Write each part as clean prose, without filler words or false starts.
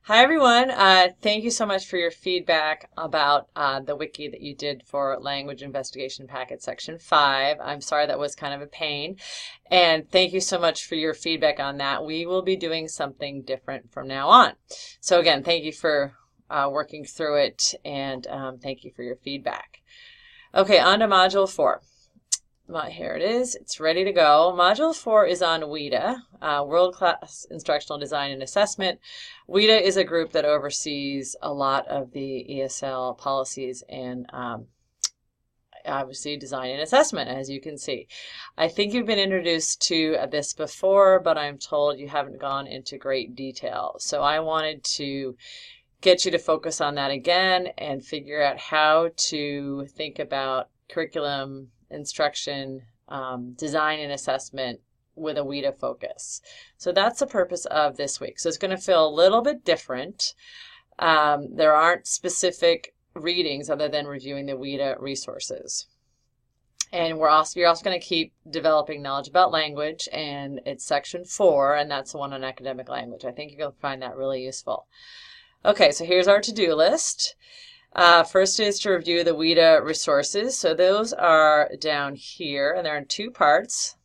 Hi everyone. Thank you so much for your feedback about the wiki that you did for Language Investigation Packet Section 5. I'm sorry that was kind of a pain. And thank you so much for your feedback on that. We will be doing something different from now on. So again, thank you for working through it, and thank you for your feedback. Okay, on to Module 4. Here it is. It's ready to go. Module 4 is on WIDA, World-Class Instructional Design and Assessment. WIDA is a group that oversees a lot of the ESL policies and obviously design and assessment, as you can see. I think you've been introduced to this before, but I'm told you haven't gone into great detail. So I wanted to get you to focus on that again and figure out how to think about curriculum, instruction, design and assessment with a WIDA focus. So that's the purpose of this week. So it's going to feel a little bit different. There aren't specific readings other than reviewing the WIDA resources. And you're also going to keep developing knowledge about language, and it's section 4, and that's the one on academic language. I think you're going to find that really useful. Okay, so here's our to-do list. First is to review the WIDA resources. So those are down here, and they're in 2 parts.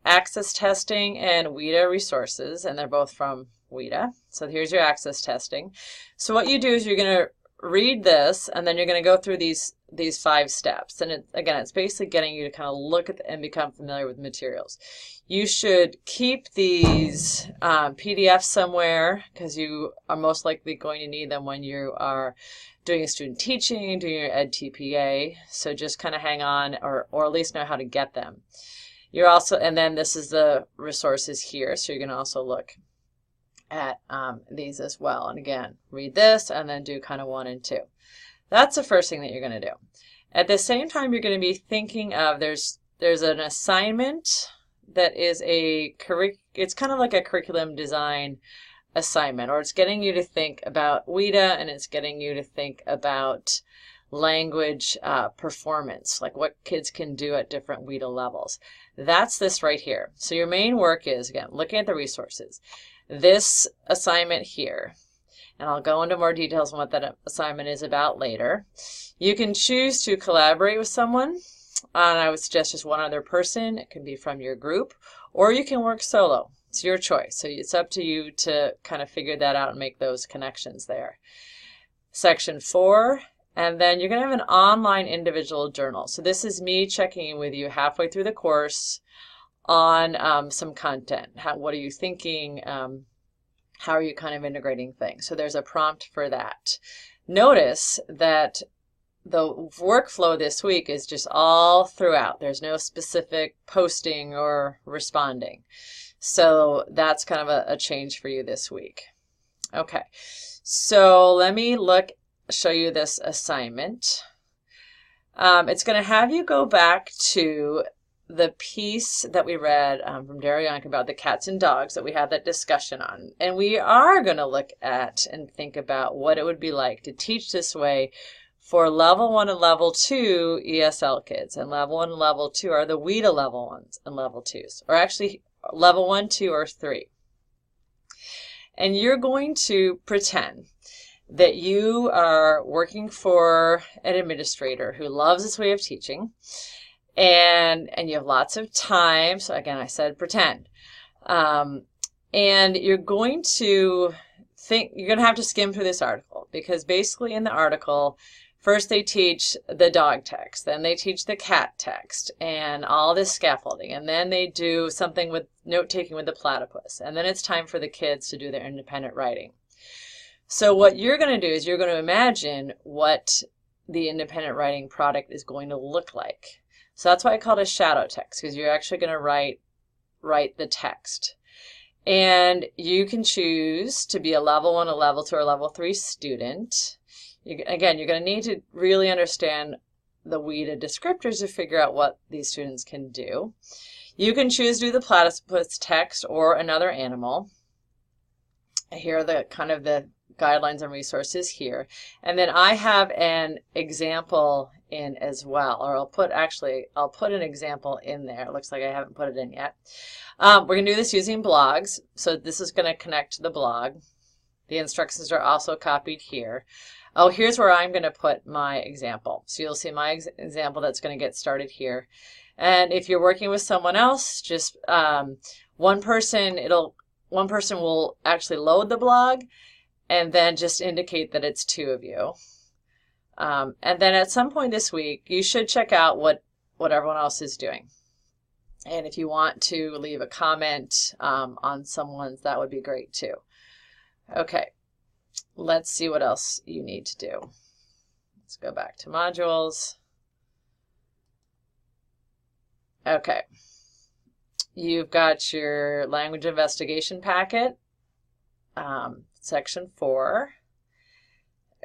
Access testing and WIDA resources, and they're both from WIDA. So here's your access testing. So what you do is you're going to read this, and then you're going to go through these 5 steps. And again, it's basically getting you to kind of look at and become familiar with materials. You should keep these PDFs somewhere, because you are most likely going to need them when you are doing student teaching, doing your EdTPA. So just kind of hang on, or at least know how to get them. You're also, and then this is the resources here, so you're going to also look at these as well. And again, read this and then do kind of 1 and 2. That's the first thing that you're going to do. At the same time, you're going to be thinking of, there's an assignment that is it's kind of like a curriculum design assignment, or it's getting you to think about WIDA, and it's getting you to think about language performance, like what kids can do at different WIDA levels. That's this right here. So your main work is, again, looking at the resources. This assignment here, and I'll go into more details on what that assignment is about later. You can choose to collaborate with someone, and I would suggest just one other person. It can be from your group, or you can work solo. It's your choice. So it's up to you to kind of figure that out and make those connections there. Section 4, and then you're going to have an online individual journal. So this is me checking in with you halfway through the course on some content. What are you thinking? How are you kind of integrating things? So there's a prompt for that. Notice that the workflow this week is just all throughout. There's no specific posting or responding. So that's kind of a change for you this week. Okay, so let me show you this assignment. It's going to have you go back to the piece that we read from Daryanka about the cats and dogs that we had that discussion on. And we are going to look at and think about what it would be like to teach this way for level 1 and level 2 ESL kids. And level 1 and level 2 are the WIDA level 1s and level 2s, or actually level 1, 2, or 3. And you're going to pretend that you are working for an administrator who loves this way of teaching, and you have lots of time. So again, I said pretend. And you're going to have to skim through this article, because basically in the article, first they teach the dog text, then they teach the cat text and all this scaffolding, and then they do something with note-taking with the platypus, and then it's time for the kids to do their independent writing. So what you're going to do is you're going to imagine what the independent writing product is going to look like. So that's why I call it a shadow text, because you're actually going to write the text. And you can choose to be a level 1, a level 2, or level 3 student. Again, you're going to need to really understand the WIDA descriptors to figure out what these students can do. You can choose to do the platypus text or another animal. Here are the kind of the guidelines and resources here. And then I have an example in as well, or I'll put an example in there. It looks like I haven't put it in yet. We're going to do this using blogs. So this is going to connect to the blog. The instructions are also copied here. Oh, here's where I'm going to put my example. So you'll see my example that's going to get started here. And if you're working with someone else, just one person will actually load the blog and then just indicate that it's two of you. And then at some point this week, you should check out what everyone else is doing. And if you want to leave a comment on someone's, that would be great too. Okay, let's see what else you need to do. Let's go back to modules. Okay, you've got your language investigation packet, section 4.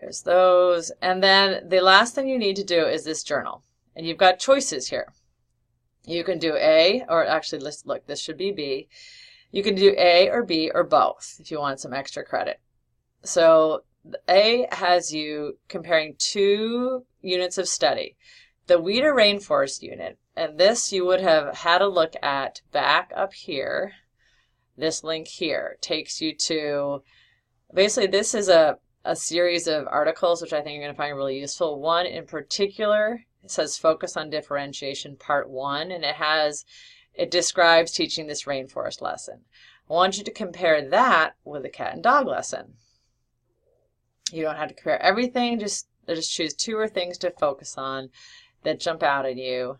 There's those. And then the last thing you need to do is this journal. And you've got choices here. You can do A, or actually, let's look, this should be B. You can do A or B or both if you want some extra credit. So A has you comparing 2 units of study. The Weider Rainforest unit, and this you would have had a look at back up here. This link here takes you to, basically this is a series of articles which I think you're going to find really useful. One in particular, it says Focus on Differentiation Part 1, and it describes teaching this rainforest lesson. I want you to compare that with the cat and dog lesson. You don't have to compare everything, just choose 2 or things to focus on that jump out at you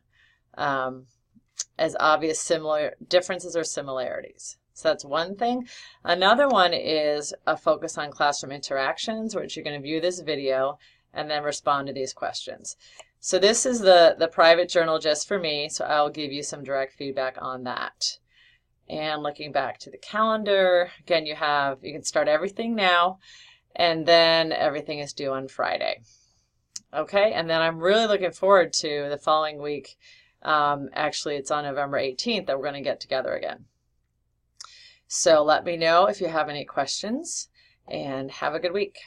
as obvious similar differences or similarities. So that's one thing. Another one is a focus on classroom interactions, which you're going to view this video and then respond to these questions. So this is the private journal just for me, so I'll give you some direct feedback on that. And looking back to the calendar, again, you can start everything now, and then everything is due on Friday. Okay, and then I'm really looking forward to the following week. Actually, it's on November 18th that we're going to get together again. So let me know if you have any questions, and have a good week.